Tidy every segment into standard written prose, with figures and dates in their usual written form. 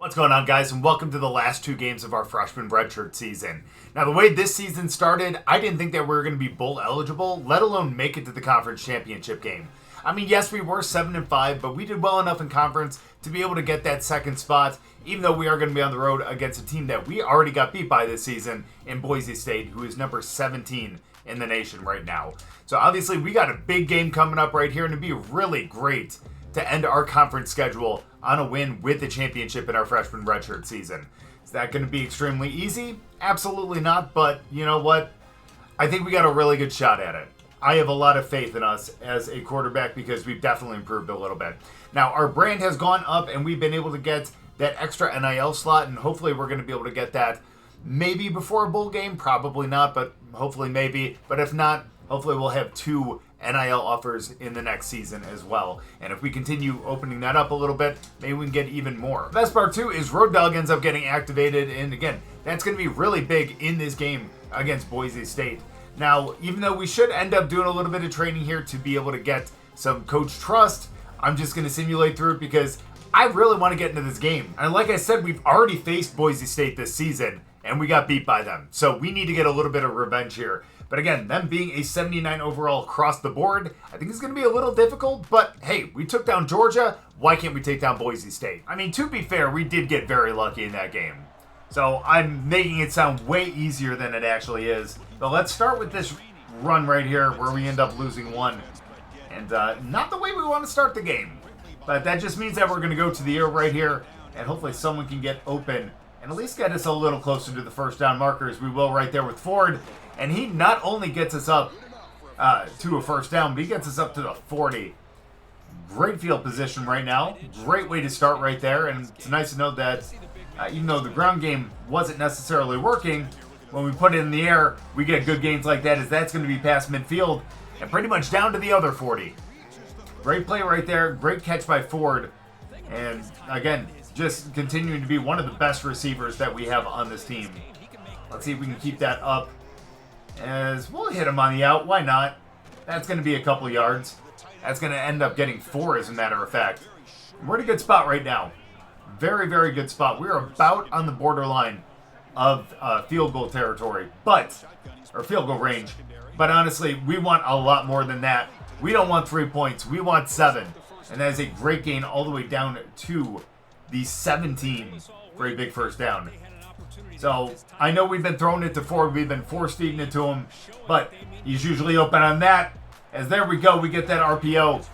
What's going on, guys, and welcome to the last two games of our freshman redshirt season. Now, the way this season started, I didn't think that we were going to be bowl eligible, let alone make it to the conference championship game. I mean, yes, we were 7-5, but we did well enough in conference to be able to get that second spot, even though we are going to be on the road against a team that we already got beat by this season in Boise State, who is number 17 in the nation right now. So obviously, we got a big game coming up right here, and it'd be really great to end our conference schedule on a win with the championship in our freshman redshirt season. Is that going to be extremely easy? Absolutely not, but you know what? I think we got a really good shot at it. I have a lot of faith in us as a quarterback because we've definitely improved a little bit. Now, our brand has gone up and we've been able to get that extra NIL slot, and hopefully we're going to be able to get that maybe before a bowl game, probably not, but hopefully maybe. But if not, hopefully we'll have two NIL offers in the next season as well. And if we continue opening that up a little bit, maybe we can get even more. The best part too is Road Dog ends up getting activated, and again, that's going to be really big in this game against Boise State. Now, even though we should end up doing a little bit of training here to be able to get some coach trust, I'm just going to simulate through it because I really want to get into this game. And like I said, we've already faced Boise State this season, and we got beat by them. So we need to get a little bit of revenge here. But again, them being a 79 overall across the board, I think it's going to be a little difficult. But hey, we took down Georgia. Why can't we take down Boise State? I mean, to be fair, we did get very lucky in that game. So I'm making it sound way easier than it actually is. But let's start with this run right here where we end up losing one. And not the way we want to start the game. But that just means that we're going to go to the air right here. And hopefully someone can get open and at least get us a little closer to the first down markers. We will right there with Ford. And he not only gets us up to a first down, but he gets us up to the 40. Great field position right now. Great way to start right there. And it's nice to know that even though the ground game wasn't necessarily working, when we put it in the air, we get good gains like that, as that's going to be past midfield and pretty much down to the other 40. Great play right there. Great catch by Ford. And again, just continuing to be one of the best receivers that we have on this team. Let's see if we can keep that up. As we'll hit him on the out. Why not? That's going to be a couple yards. That's going to end up getting 4, as a matter of fact. We're in a good spot right now. Very, very good spot. We're about on the borderline of field goal territory, or field goal range. But honestly, we want a lot more than that. We don't want 3 points. We want 7. And that is a great gain all the way down to the 17 for a big first down. So I know we've been throwing it to Ford. We've been force feeding it to him, but he's usually open on that. As there we go, we get that RPO.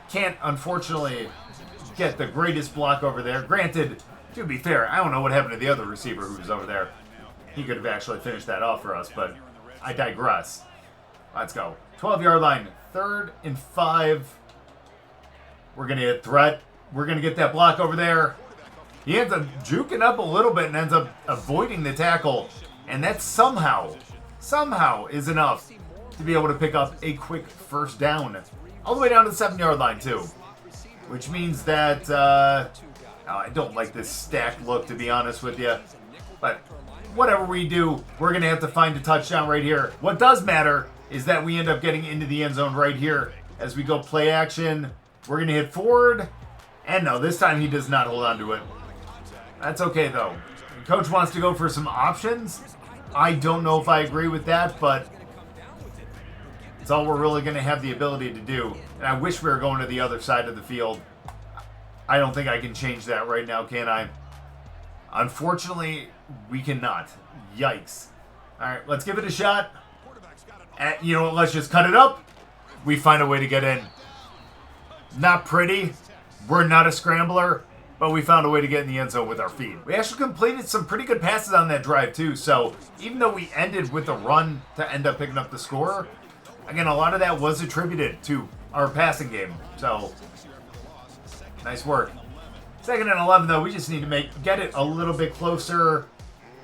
Can't, unfortunately, get the greatest block over there. Granted, to be fair, I don't know what happened to the other receiver who was over there. He could have actually finished that off for us, but I digress. Let's go. 12-yard line, 3rd and 5. We're going to hit threat. We're going to get that block over there. He ends up juking up a little bit and ends up avoiding the tackle. And that somehow is enough to be able to pick up a quick first down. All the way down to the 7-yard line, too. Which means that, I don't like this stacked look, to be honest with you. But whatever we do, we're going to have to find a touchdown right here. What does matter is that we end up getting into the end zone right here. As we go play action, we're going to hit Ford. And no, this time he does not hold on to it. That's okay, though. The coach wants to go for some options. I don't know if I agree with that, but it's all we're really going to have the ability to do. And I wish we were going to the other side of the field. I don't think I can change that right now, can I? Unfortunately, we cannot. Yikes. All right, let's give it a shot. You know what? Let's just cut it up. We find a way to get in. Not pretty. We're not a scrambler. But we found a way to get in the end zone with our feet. We actually completed some pretty good passes on that drive, too. So even though we ended with a run to end up picking up the score, again, a lot of that was attributed to our passing game. So nice work. 2nd and 11, though. We just need to get it a little bit closer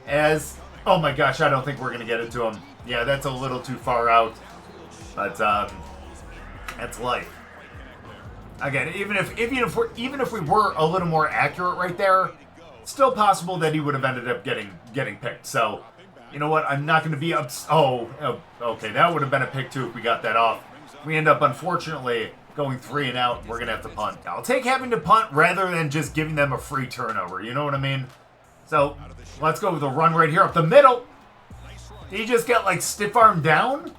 as... Oh, my gosh. I don't think we're going to get it to him. Yeah, that's a little too far out. But that's life. Again, even if we were a little more accurate right there, it's still possible that he would have ended up getting picked. So, you know what? I'm not going to be okay. That would have been a pick too if we got that off. We end up, unfortunately, going 3 and out. We're going to have to punt. I'll take having to punt rather than just giving them a free turnover. You know what I mean? So let's go with a run right here up the middle. Did he just get like stiff arm down?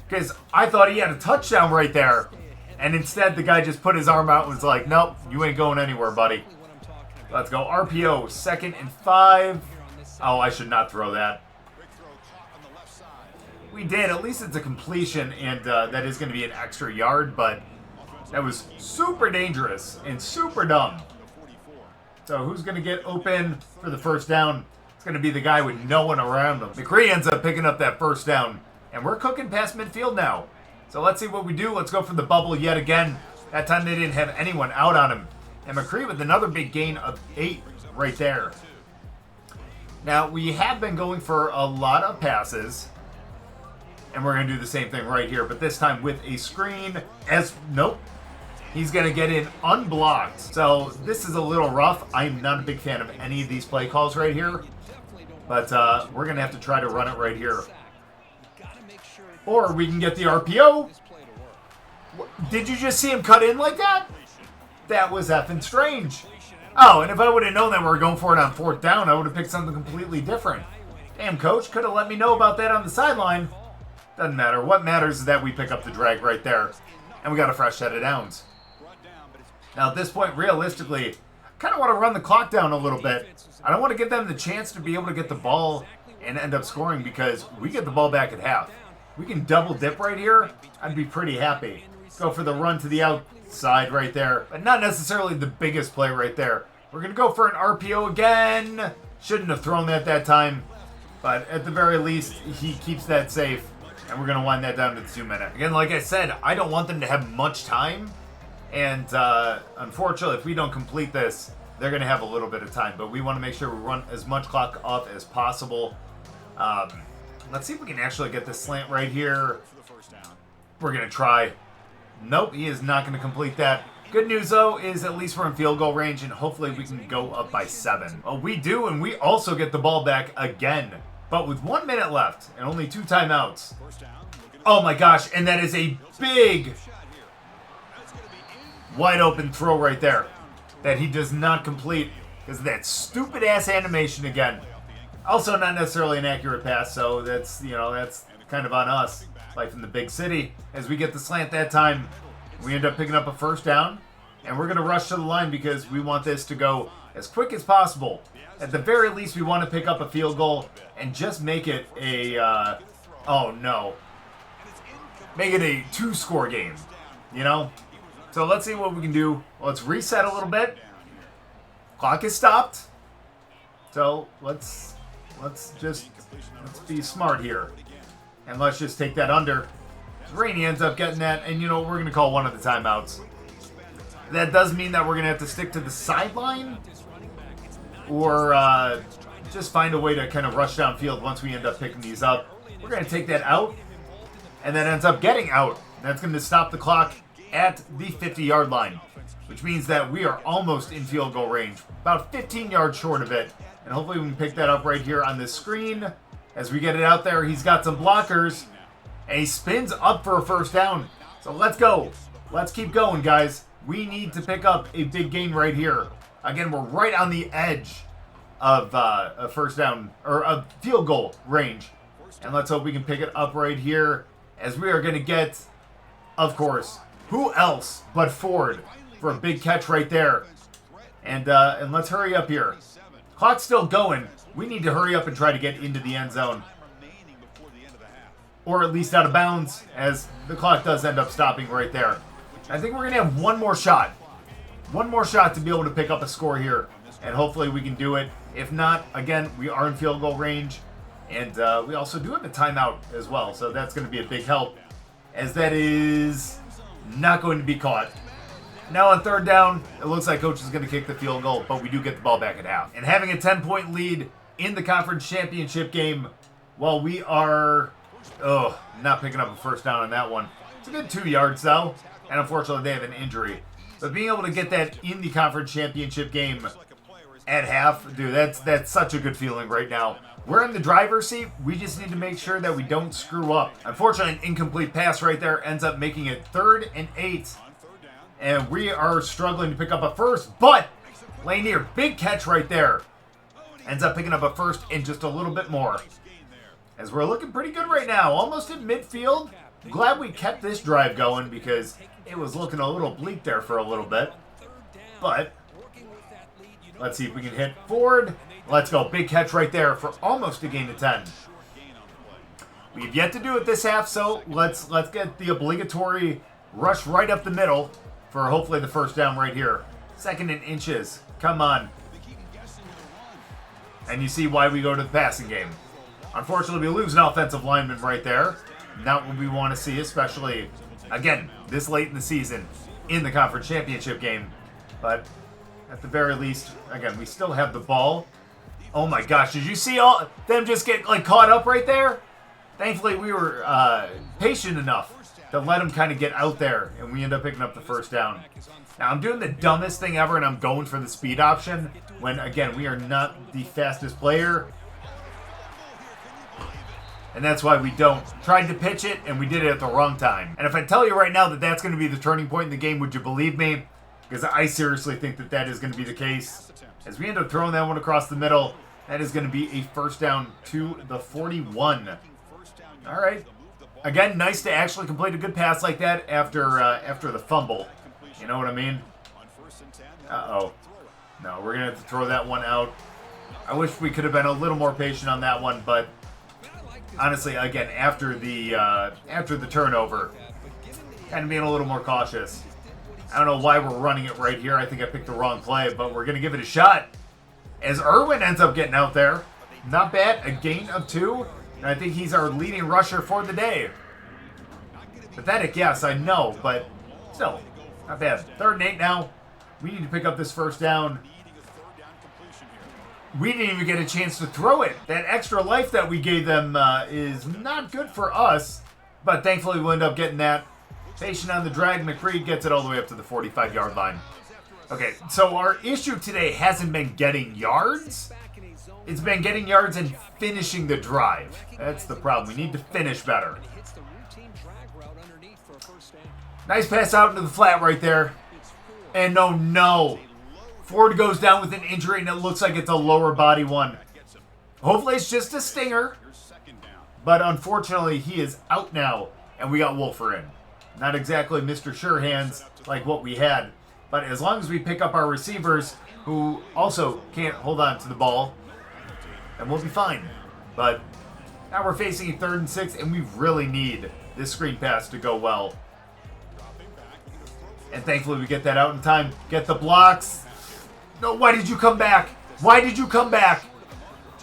Because I thought he had a touchdown right there. And instead the guy just put his arm out and was like, nope, you ain't going anywhere, buddy. Let's go. RPO, 2nd and 5. Oh, I should not throw that. We did. At least it's a completion, and that is going to be an extra yard, but that was super dangerous and super dumb. So who's going to get open for the first down? It's going to be the guy with no one around him. McCree ends up picking up that first down, and we're cooking past midfield now. So let's see what we do. Let's go for the bubble yet again. That time they didn't have anyone out on him. And McCree with another big gain of 8 right there. Now, we have been going for a lot of passes. And we're going to do the same thing right here. But this time with a screen. Nope. He's going to get in unblocked. So this is a little rough. I'm not a big fan of any of these play calls right here. But we're going to have to try to run it right here. Or we can get the RPO. Did you just see him cut in like that? That was effing strange. Oh, and if I would have known that we were going for it on 4th down, I would have picked something completely different. Damn, coach, could have let me know about that on the sideline. Doesn't matter. What matters is that we pick up the drag right there. And we got a fresh set of downs. Now, at this point, realistically, I kind of want to run the clock down a little bit. I don't want to give them the chance to be able to get the ball and end up scoring because we get the ball back at half. We can double dip right here. I'd be pretty happy. Go for the run to the outside right there. But not necessarily the biggest play right there. We're going to go for an RPO again. Shouldn't have thrown that time. But at the very least, he keeps that safe. And we're going to wind that down to 2 minutes. Again, like I said, I don't want them to have much time. And unfortunately, if we don't complete this, they're going to have a little bit of time. But we want to make sure we run as much clock off as possible. Let's see if we can actually get this slant right here. We're going to try. Nope, he is not going to complete that. Good news, though, is at least we're in field goal range, and hopefully we can go up by 7. Well, we do, and we also get the ball back again. But with 1 minute left and only 2 timeouts. Oh, my gosh, and that is a big, wide open throw right there that he does not complete because of that stupid-ass animation again. Also, not necessarily an accurate pass, so that's kind of on us. Life in the big city. As we get the slant that time, we end up picking up a first down, and we're going to rush to the line because we want this to go as quick as possible. At the very least, we want to pick up a field goal and just make it a, oh no, make it a 2-score game, you know? So let's see what we can do. Let's reset a little bit. Clock is stopped. So let's be smart here. And let's just take that under. Rainey ends up getting that, and we're going to call one of the timeouts. That does mean that we're going to have to stick to the sideline or just find a way to kind of rush downfield once we end up picking these up. We're going to take that out, and that ends up getting out. That's going to stop the clock at the 50-yard line, which means that we are almost in field goal range, about 15 yards short of it. And hopefully we can pick that up right here on this screen. As we get it out there, he's got some blockers. And he spins up for a first down. So let's go. Let's keep going, guys. We need to pick up a big gain right here. Again, we're right on the edge of a first down, or a field goal range. And let's hope we can pick it up right here. As we are going to get, of course, who else but Ford for a big catch right there. And let's hurry up here. Clock's still going. We need to hurry up and try to get into the end zone. Or at least out of bounds, as the clock does end up stopping right there. I think we're going to have one more shot. One more shot to be able to pick up a score here. And hopefully we can do it. If not, again, we are in field goal range. And we also do have a timeout as well. So that's going to be a big help. As that is not going to be caught. Now on 3rd down, it looks like coach is going to kick the field goal, but we do get the ball back at half. And having a 10-point lead in the conference championship game while we are, not picking up a first down on that one. It's a good 2 yards, though, and unfortunately they have an injury. But being able to get that in the conference championship game at half, dude, that's such a good feeling right now. We're in the driver's seat. We just need to make sure that we don't screw up. Unfortunately, an incomplete pass right there ends up making it 3rd and 8. And we are struggling to pick up a first, but Lanier, big catch right there. Ends up picking up a first and just a little bit more. As we're looking pretty good right now, almost in midfield. Glad we kept this drive going because it was looking a little bleak there for a little bit. But let's see if we can hit forward. Let's go. Big catch right there for almost a gain of 10. We've yet to do it this half, so let's get the obligatory rush right up the middle for hopefully the first down right here. 2nd and inches. Come on. And you see why we go to the passing game. Unfortunately, we lose an offensive lineman right there. Not what we want to see, especially, again, this late in the season in the conference championship game. But at the very least, again, we still have the ball. Oh my gosh, did you see all them just get like caught up right there? Thankfully, we were patient enough to let them kind of get out there, and we end up picking up the first down. Now, I'm doing the dumbest thing ever, and I'm going for the speed option when, again, we are not the fastest player. And that's why we don't. Tried to pitch it, and we did it at the wrong time. And if I tell you right now that that's going to be the turning point in the game, would you believe me? Because I seriously think that that is going to be the case. As we end up throwing that one across the middle, that is going to be a first down to the 41. All right. Again, nice to actually complete a good pass like that after the fumble. You know what I mean? Uh-oh. No, we're going to have to throw that one out. I wish we could have been a little more patient on that one, but honestly, again, after the turnover, kind of being a little more cautious. I don't know why we're running it right here. I think I picked the wrong play, but we're going to give it a shot. As Irwin ends up getting out there. Not bad. A gain of 2. And I think he's our leading rusher for the day. Pathetic, yes, I know, but still, not bad. 3rd and 8 now. We need to pick up this first down. We didn't even get a chance to throw it. That extra life that we gave them is not good for us, but thankfully we'll end up getting that. Patient on the drag. McCreed gets it all the way up to the 45-yard line. Okay, so our issue today hasn't been getting yards. It's been getting yards and finishing the drive. That's the problem. We need to finish better. Nice pass out into the flat right there. And no. Ford goes down with an injury, and it looks like it's a lower body one. Hopefully it's just a stinger. But unfortunately, he is out now, and we got Wolfer in. Not exactly Mr. Sure Hands like what we had. But as long as we pick up our receivers, who also can't hold on to the ball, then we'll be fine. But now we're facing a 3rd and 6, and we really need this screen pass to go well. And thankfully we get that out in time. Get the blocks. No, why did you come back? Why did you come back?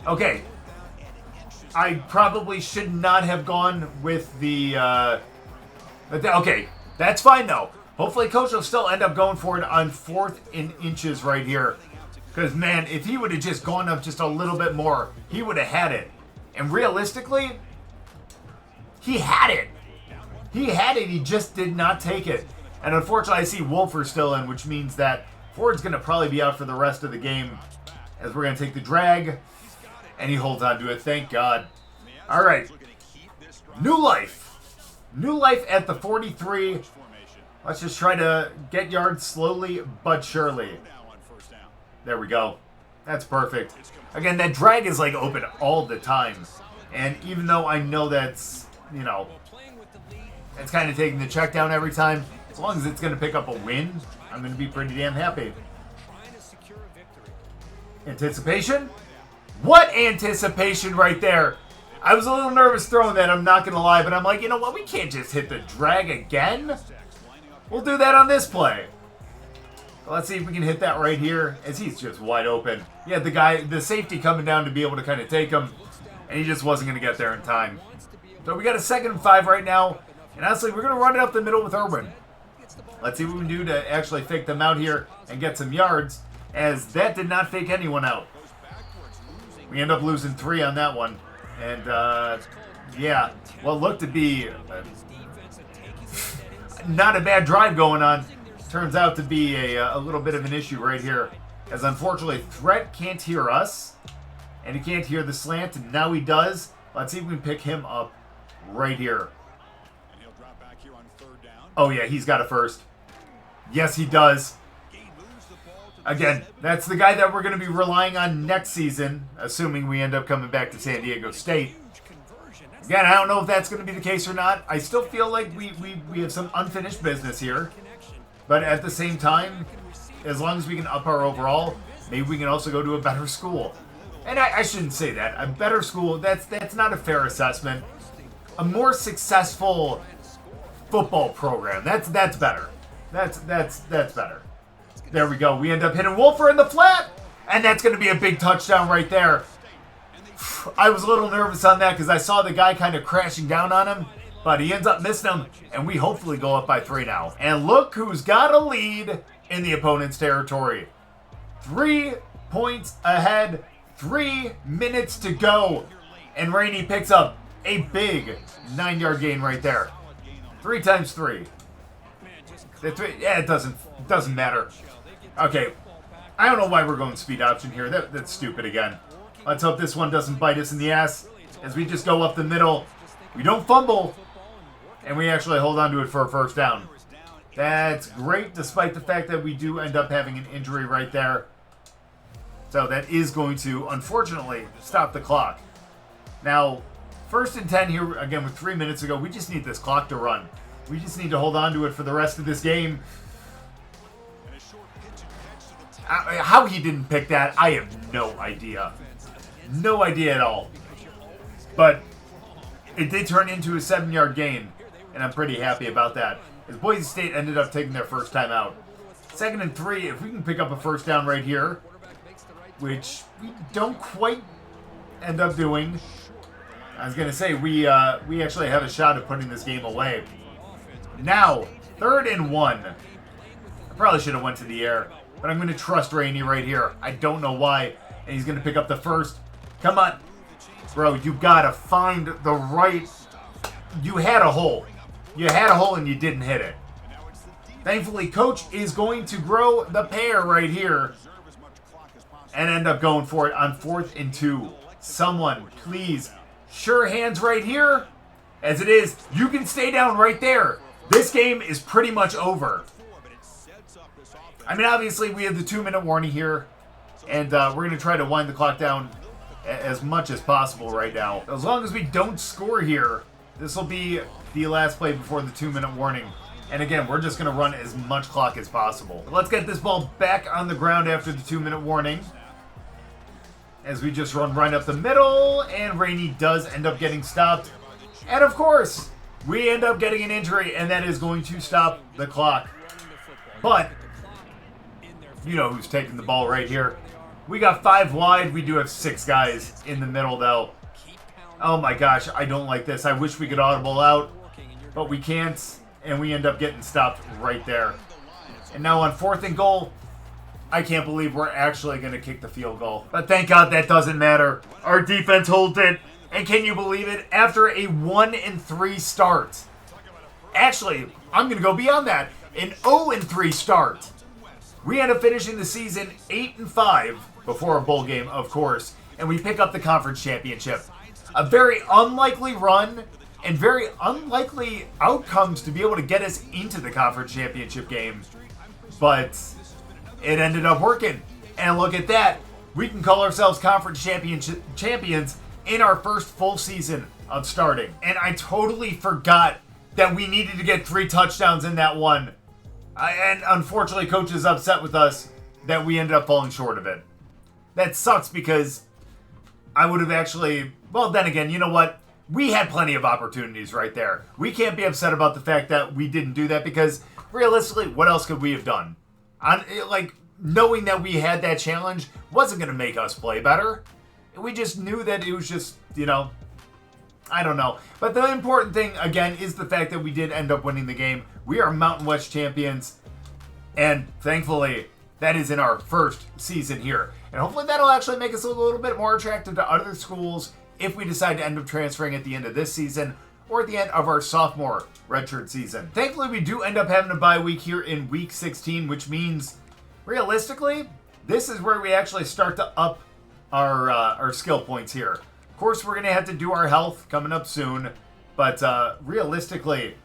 Okay. I probably should not have gone with the... okay, that's fine though. Hopefully Coach will still end up going for it on 4th and inches right here. Because, man, if he would have just gone up just a little bit more, he would have had it. And realistically, he had it. He had it. He just did not take it. And unfortunately, I see Wolfer still in, which means that Ford's going to probably be out for the rest of the game as we're going to take the drag. And he holds on to it. Thank God. All right. New life. New life at the 43. Let's just try to get yards slowly but surely. There we go. That's perfect. Again, that drag is like open all the time. And even though I know that's, it's kind of taking the check down every time, as long as it's going to pick up a win, I'm going to be pretty damn happy. Anticipation? What anticipation right there? I was a little nervous throwing that, I'm not going to lie, but I'm like, you know what? We can't just hit the drag again. We'll do that on this play. Let's see if we can hit that right here, as he's just wide open. Yeah, the safety coming down to be able to kind of take him, and he just wasn't going to get there in time. So we got a 2nd and 5 right now, and honestly, we're going to run it up the middle with Irwin. Let's see what we can do to actually fake them out here and get some yards, as that did not fake anyone out. We end up losing 3 on that one, and yeah, what looked to be not a bad drive going on. Turns out to be a little bit of an issue right here, as unfortunately Threat can't hear us, and he can't hear the slant, and now he does. Let's see if we can pick him up right here. Oh yeah, he's got a first. Yes, he does. Again, that's the guy that we're going to be relying on next season, assuming we end up coming back to San Diego State. Again, I don't know if that's going to be the case or not. I still feel like we have some unfinished business here. But at the same time, as long as we can up our overall, maybe we can also go to a better school. And I shouldn't say that. A better school, that's not a fair assessment. A more successful football program, that's better. That's better. There we go. We end up hitting Wolfer in the flat. And that's going to be a big touchdown right there. I was a little nervous on that because I saw the guy kind of crashing down on him. But he ends up missing him. And we hopefully go up by 3 now. And look who's got a lead in the opponent's territory. 3 points ahead. 3 minutes to go. And Rainey picks up a big 9-yard gain right there. 3 times 3. Yeah, it doesn't matter. Okay, I don't know why we're going speed option here. That's stupid again. Let's hope this one doesn't bite us in the ass as we just go up the middle. We don't fumble, and we actually hold on to it for a first down. That's great, despite the fact that we do end up having an injury right there. So that is going to, unfortunately, stop the clock. Now, 1st and 10 here, again, with 3 minutes to go. We just need this clock to run. We just need to hold on to it for the rest of this game. How he didn't pick that, I have no idea. No idea at all. But it did turn into a 7-yard gain, and I'm pretty happy about that. As Boise State ended up taking their first time out. 2nd and 3, if we can pick up a first down right here, which we don't quite end up doing. I was going to say, we actually have a shot at putting this game away. Now, 3rd and 1. I probably should have went to the air. But I'm going to trust Rainey right here. I don't know why. And he's going to pick up the first. Come on. Bro, you got to find the right... You had a hole. You had a hole and you didn't hit it. Thankfully, Coach is going to grow the pair right here. And end up going for it on 4th and 2. Someone, please. Sure hands right here. As it is, you can stay down right there. This game is pretty much over. I mean, obviously, we have the 2-minute warning here, and we're going to try to wind the clock down as much as possible right now. As long as we don't score here, this will be the last play before the 2-minute warning. And again, we're just going to run as much clock as possible. Let's get this ball back on the ground after the 2-minute warning. As we just run right up the middle, and Rainey does end up getting stopped. And of course, we end up getting an injury, and that is going to stop the clock. But... you know who's taking the ball right here. We got 5 wide. We do have 6 guys in the middle, though. Oh, my gosh. I don't like this. I wish we could audible out, but we can't, and we end up getting stopped right there. And now on 4th and goal, I can't believe we're actually going to kick the field goal. But thank God that doesn't matter. Our defense holds it, and can you believe it? After a 1-3 start. Actually, I'm going to go beyond that. An 0-3 start. We end up finishing the season 8-5 before a bowl game, of course, and we pick up the conference championship. A very unlikely run and very unlikely outcomes to be able to get us into the conference championship game, but it ended up working. And look at that. We can call ourselves conference champions in our first full season of starting. And I totally forgot that we needed to get 3 touchdowns in that one. And unfortunately, Coach is upset with us that we ended up falling short of it. That sucks because I would have actually... well, then again, you know what? We had plenty of opportunities right there. We can't be upset about the fact that we didn't do that because, realistically, what else could we have done? Knowing that we had that challenge wasn't going to make us play better. We just knew that it was just, I don't know. But the important thing, again, is the fact that we did end up winning the game. We are Mountain West champions. And thankfully, that is in our first season here. And hopefully that'll actually make us a little bit more attractive to other schools if we decide to end up transferring at the end of this season or at the end of our sophomore redshirt season. Thankfully, we do end up having a bye week here in week 16, which means, realistically, this is where we actually start to up our skill points here. Of course, we're going to have to do our health coming up soon, but realistically,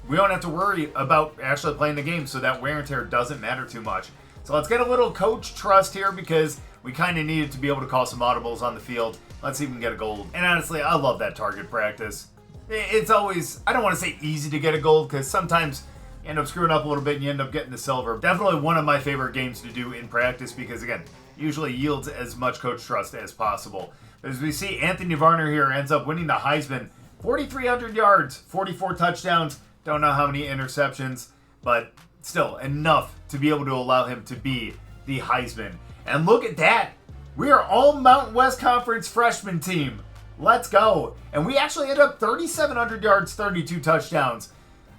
we don't have to worry about actually playing the game, so that wear and tear doesn't matter too much. So let's get a little coach trust here because we kind of needed to be able to call some audibles on the field. Let's see if we can get a gold. And honestly, I love that target practice. It's always, I don't want to say easy to get a gold because sometimes you end up screwing up a little bit and you end up getting the silver. Definitely one of my favorite games to do in practice because, again, usually yields as much coach trust as possible. As we see, Anthony Varner here ends up winning the Heisman. 4,300 yards, 44 touchdowns. Don't know how many interceptions, but still enough to be able to allow him to be the Heisman. And look at that. We are all Mountain West Conference freshman team. Let's go. And we actually ended up 3,700 yards, 32 touchdowns.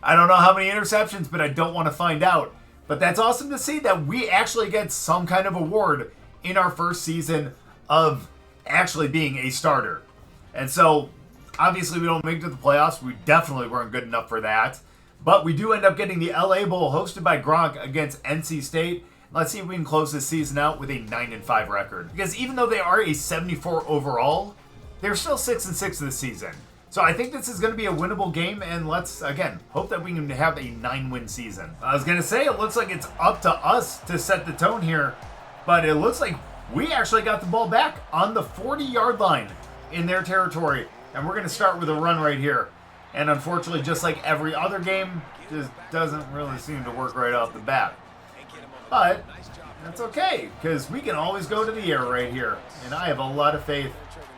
I don't know how many interceptions, but I don't want to find out. But that's awesome to see that we actually get some kind of award in our first season of actually being a starter. And so, obviously we don't make it to the playoffs. We definitely weren't good enough for that. But we do end up getting the LA Bowl hosted by Gronk against NC State. Let's see if we can close this season out with a 9-5 record. Because even though they are a 74 overall, they're still 6-6 this season. So I think this is going to be a winnable game, and let's, again, hope that we can have a 9-win season. I was going to say, it looks like it's up to us to set the tone here, but it looks like we actually got the ball back on the 40-yard line in their territory, and we're going to start with a run right here. And unfortunately, just like every other game, just doesn't really seem to work right off the bat. But that's okay, because we can always go to the air right here, and I have a lot of faith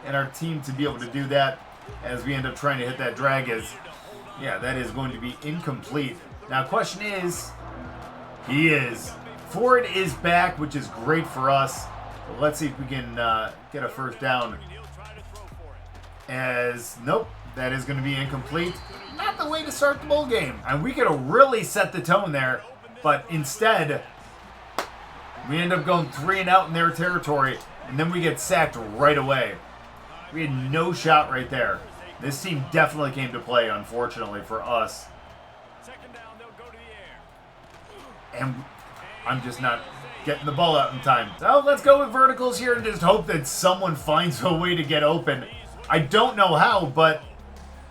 in our team to be able to do that as we end up trying to hit that drag. Yeah, that is going to be incomplete. Now, question is, he is. Ford is back, which is great for us. But let's see if we can get a first down. Nope, that is going to be incomplete. Not the way to start the bowl game. And we could have really set the tone there, but instead, we end up going 3 and out in their territory, and then we get sacked right away. We had no shot right there. This team definitely came to play, unfortunately, for us. And I'm just not getting the ball out in time. So let's go with verticals here and just hope that someone finds a way to get open. I don't know how, but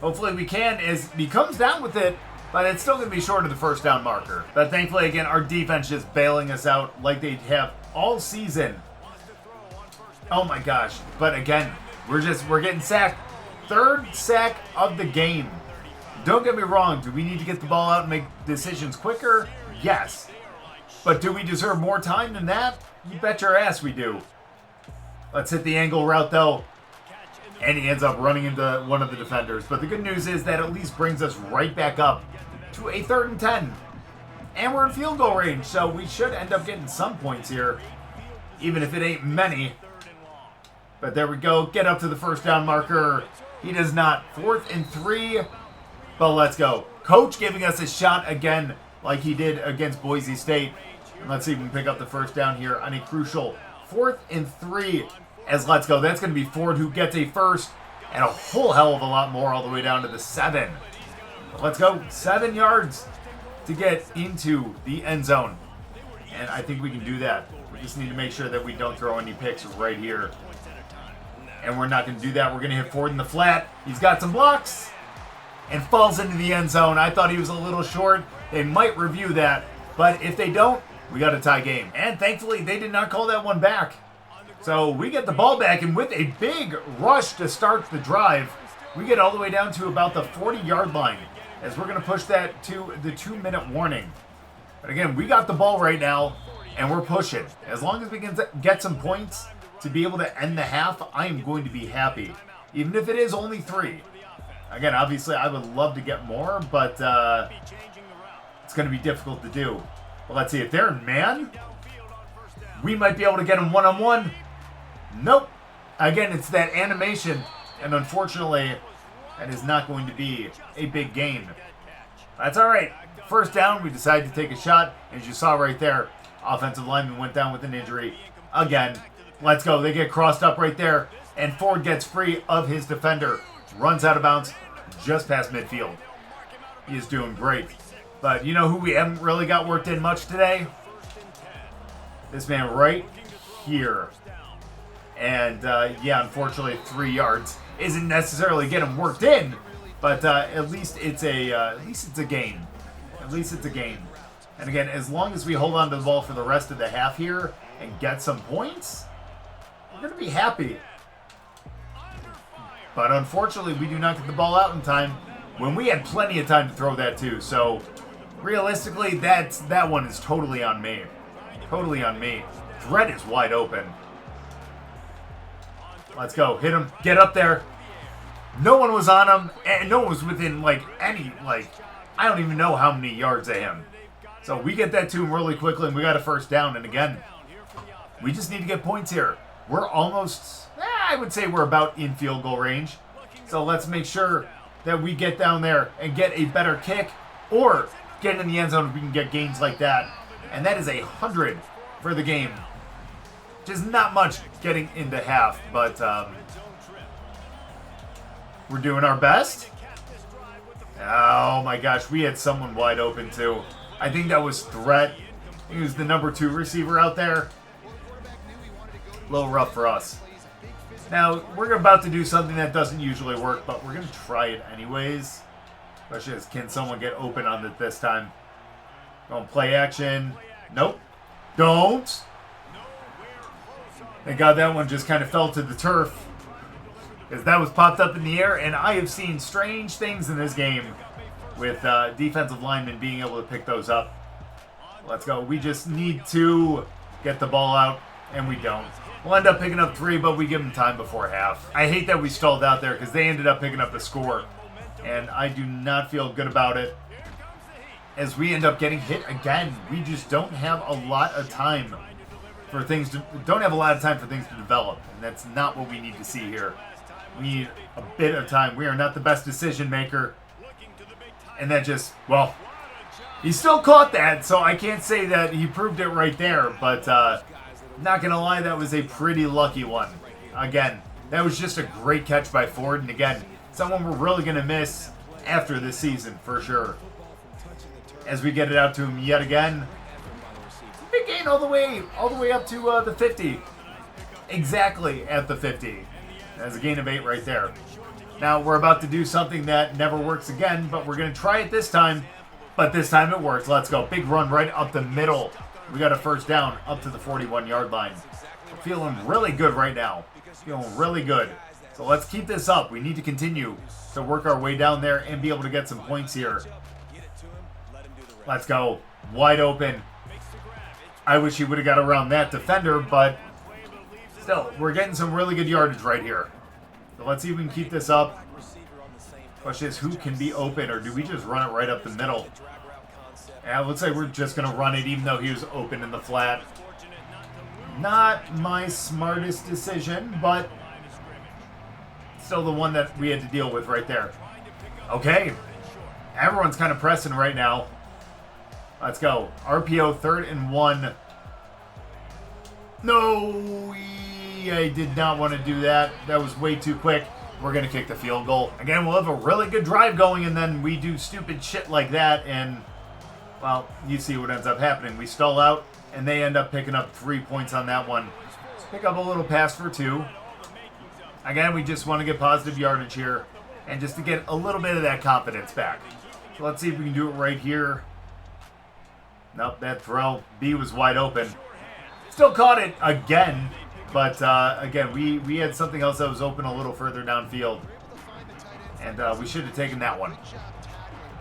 hopefully we can, as he comes down with it, but it's still going to be short of the first down marker. But thankfully, again, our defense just bailing us out like they have all season. Oh my gosh. But again, we're getting sacked. 3rd sack of the game. Don't get me wrong. Do we need to get the ball out and make decisions quicker? Yes. But do we deserve more time than that? You bet your ass we do. Let's hit the angle route, though. And he ends up running into one of the defenders. But the good news is that at least brings us right back up to a 3rd and 10. And we're in field goal range, so we should end up getting some points here, even if it ain't many. But there we go. Get up to the first down marker. He does not. 4th and 3. But let's go. Coach giving us a shot again like he did against Boise State. And let's see if we can pick up the first down here on a crucial 4th and 3. As let's go. That's going to be Ford who gets a first and a whole hell of a lot more all the way down to the 7. Let's go. 7 yards to get into the end zone. And I think we can do that. We just need to make sure that we don't throw any picks right here. And we're not going to do that. We're going to hit Ford in the flat. He's got some blocks and falls into the end zone. I thought he was a little short. They might review that. But if they don't, we got a tie game. And thankfully, they did not call that one back. So we get the ball back, and with a big rush to start the drive, we get all the way down to about the 40-yard line as we're going to push that to the 2-minute warning. But again, we got the ball right now, and we're pushing. As long as we can get some points to be able to end the half, I am going to be happy, even if it is only 3. Again, obviously, I would love to get more, but it's going to be difficult to do. Well, let's see. If they're in man, we might be able to get them one-on-one. Nope. Again, it's that animation, and unfortunately, that is not going to be a big gain. That's all right. First down, we decided to take a shot. As you saw right there, offensive lineman went down with an injury. Again, let's go. They get crossed up right there, and Ford gets free of his defender. Runs out of bounds just past midfield. He is doing great. But you know who we haven't really got worked in much today? This man right here. And yeah, unfortunately, 3 yards isn't necessarily getting worked in, But at least it's a gain. At least it's a gain. And again, as long as we hold on to the ball for the rest of the half here and get some points, we're going to be happy. But unfortunately, we do not get the ball out in time when we had plenty of time to throw that too. So realistically, that one is totally on me. Totally on me. Threat is wide open. Let's go. Hit him. Get up there. No one was on him, and no one was within, I don't even know how many yards of him. So we get that to him really quickly, and we got a first down. And again, we just need to get points here. We're almost, I would say we're about in field goal range. So let's make sure that we get down there and get a better kick, or get in the end zone if we can get gains like that. And that is 100 for the game. Just not much getting into half, but we're doing our best. Oh my gosh, we had someone wide open too. I think that was Threat. He was the number 2 receiver out there. A little rough for us. Now, we're about to do something that doesn't usually work, but we're going to try it anyways. Question is, can someone get open on it this time? Going play action. Nope. Don't. Thank God that one just kind of fell to the turf, because that was popped up in the air, and I have seen strange things in this game with defensive linemen being able to pick those up. Let's go. We just need to get the ball out, and we don't. We'll end up picking up 3, but we give them time before half. I hate that we stalled out there because they ended up picking up the score, and I do not feel good about it as we end up getting hit again. We just don't have a lot of time for things to develop, and that's not what we need to see here. We need a bit of time. We are not the best decision maker, and that just, well, he still caught that, so I can't say that he proved it right there, but not gonna lie, that was a pretty lucky one. Again, that was just a great catch by Ford, and again, someone we're really gonna miss after this season for sure. As we get it out to him yet again, big gain all the way up to the 50, exactly at the 50. That's a gain of 8 right there. Now we're about to do something that never works again, but we're gonna try it this time. But this time it works. Let's go. Big run right up the middle. We got a first down up to the 41-yard line. We're feeling really good right now. Feeling really good. So let's keep this up. We need to continue to work our way down there and be able to get some points here. Let's go. Wide open. I wish he would have got around that defender, but still, we're getting some really good yardage right here. So let's see if we can keep this up. Question is, who can be open, or do we just run it right up the middle? Yeah, it looks like we're just going to run it even though he was open in the flat. Not my smartest decision, but still the one that we had to deal with right there. Okay. Everyone's kind of pressing right now. Let's go. RPO 3rd and 1. No, I did not want to do that. That was way too quick. We're going to kick the field goal. Again, we'll have a really good drive going, and then we do stupid shit like that, and, well, you see what ends up happening. We stall out, and they end up picking up 3 points on that one. Let's pick up a little pass for 2. Again, we just want to get positive yardage here, and just to get a little bit of that confidence back. So let's see if we can do it right here. Nope, that throw. B was wide open. Still caught it again. But, again, we had something else that was open a little further downfield. And we should have taken that one.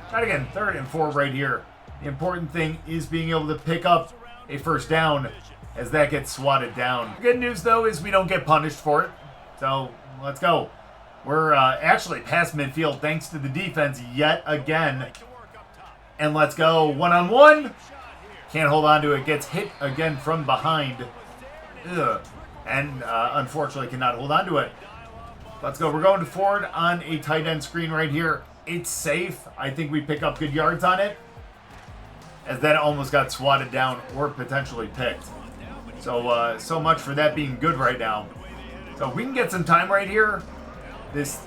But again, 3rd and 4 right here. The important thing is being able to pick up a first down as that gets swatted down. The good news, though, is we don't get punished for it. So, let's go. We're actually past midfield thanks to the defense yet again. And let's go. 1-on-1. Can't hold on to it. Gets hit again from behind. Ugh. And unfortunately cannot hold on to it. Let's go. We're going to Ford on a tight end screen right here. It's safe. I think we pick up good yards on it, as that almost got swatted down or potentially picked. So so much for that being good right now. So if we can get some time right here, this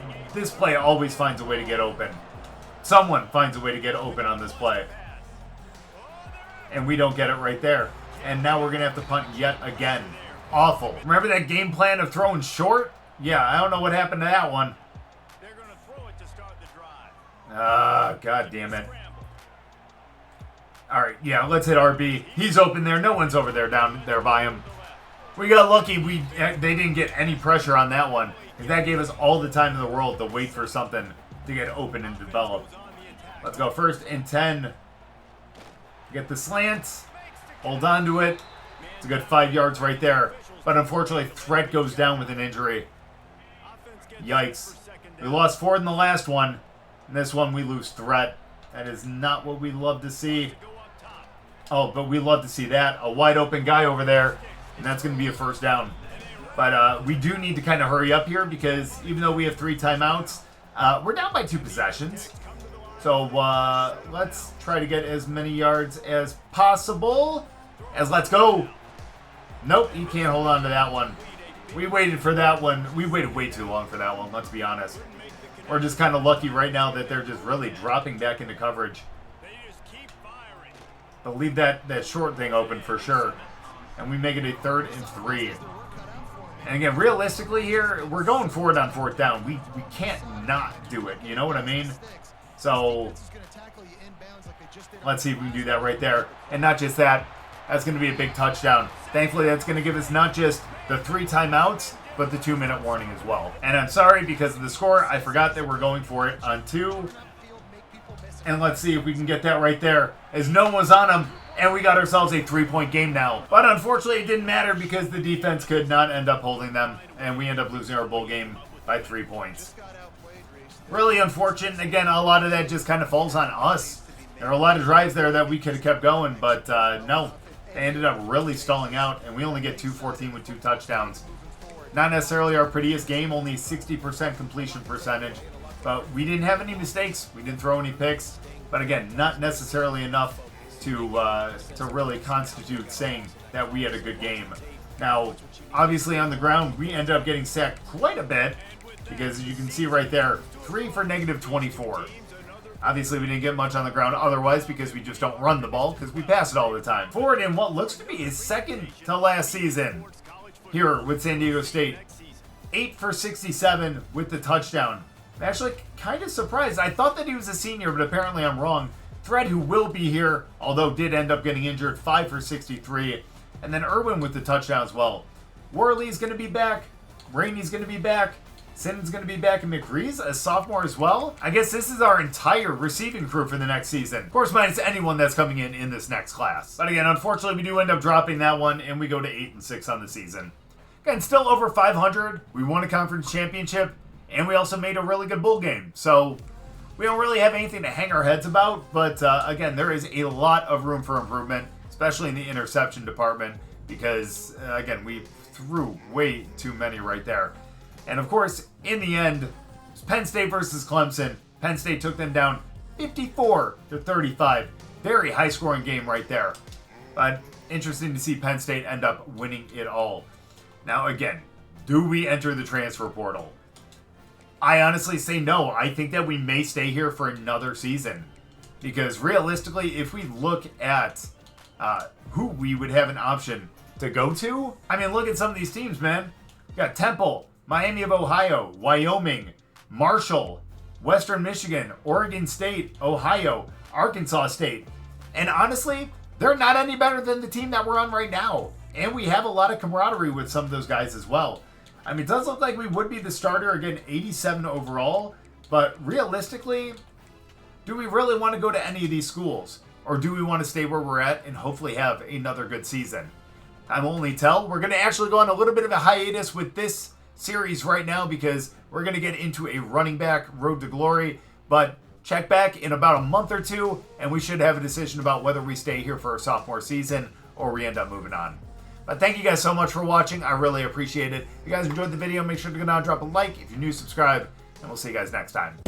play always finds a way to get open. Someone finds a way to get open on this play. And we don't get it right there. And now we're going to have to punt yet again. Awful. Remember that game plan of throwing short? Yeah, I don't know what happened to that one. They're going to throw it to start the drive. God damn it. All right, yeah, let's hit RB. He's open there. No one's over there down there by him. We got lucky. They didn't get any pressure on that one. That gave us all the time in the world to wait for something to get open and develop. Let's go 1st and 10. Get the slant. Hold on to it. It's a good 5 yards right there. But unfortunately, Threat goes down with an injury. Yikes. We lost Ford in the last one. In this one, we lose Threat. That is not what we love to see. Oh, but we love to see that. A wide open guy over there. And that's going to be a 1st down. But we do need to kind of hurry up here because even though we have 3 timeouts, we're down by 2 possessions. So let's try to get as many yards as possible. Let's go. Nope, he can't hold on to that one. We waited for that one. We waited way too long for that one, let's be honest. We're just kind of lucky right now that they're just really dropping back into coverage. They'll leave that short thing open for sure. And we make it a 3rd and 3. And again, realistically here, we're going for it on 4th down. We can't not do it. You know what I mean? So let's see if we can do that right there. And not just that, that's going to be a big touchdown. Thankfully, that's going to give us not just the 3 timeouts, but the 2-minute warning as well. And I'm sorry, because of the score, I forgot that we're going for it on 2. And let's see if we can get that right there, as no one was on him. And we got ourselves a 3-point game now. But unfortunately, it didn't matter because the defense could not end up holding them. And we end up losing our bowl game by 3 points. Really unfortunate. Again, a lot of that just kind of falls on us. There are a lot of drives there that we could have kept going. But no, they ended up really stalling out. And we only get 214 with 2 touchdowns. Not necessarily our prettiest game. Only 60% completion percentage. But we didn't have any mistakes. We didn't throw any picks. But again, not necessarily enough to really constitute saying that we had a good game. Now, obviously on the ground, we ended up getting sacked quite a bit because you can see right there, 3 for -24. Obviously, we didn't get much on the ground otherwise because we just don't run the ball because we pass it all the time. Ford in what looks to be his 2nd to last season here with San Diego State. 8 for 67 with the touchdown. I'm actually kind of surprised. I thought that he was a senior, but apparently I'm wrong. Thread, who will be here, although did end up getting injured, 5 for 63. And then Irwin with the touchdown as well. Worley's going to be back. Rainey's going to be back. Simmons going to be back. And McCree's a sophomore as well. I guess this is our entire receiving crew for the next season. Of course, minus anyone that's coming in this next class. But again, unfortunately, we do end up dropping that one, and we go to 8 and 6 on the season. Again, still over 500. We won a conference championship, and we also made a really good bowl game. So we don't really have anything to hang our heads about, but again, there is a lot of room for improvement, especially in the interception department, because, again, we threw way too many right there. And, of course, in the end, Penn State versus Clemson. Penn State took them down 54-35. Very high-scoring game right there. But interesting to see Penn State end up winning it all. Now, again, do we enter the transfer portal? I honestly say no. I think that we may stay here for another season. Because realistically, if we look at who we would have an option to go to, I mean, look at some of these teams, man. We got Temple, Miami of Ohio, Wyoming, Marshall, Western Michigan, Oregon State, Ohio, Arkansas State. And honestly, they're not any better than the team that we're on right now. And we have a lot of camaraderie with some of those guys as well. I mean, it does look like we would be the starter, again, 87 overall. But realistically, do we really want to go to any of these schools? Or do we want to stay where we're at and hopefully have another good season? Time will only tell. We're going to actually go on a little bit of a hiatus with this series right now because we're going to get into a running back road to glory. But check back in about a month or two, and we should have a decision about whether we stay here for our sophomore season or we end up moving on. But thank you guys so much for watching. I really appreciate it. If you guys enjoyed the video, make sure to go down and drop a like. If you're new, subscribe, and we'll see you guys next time.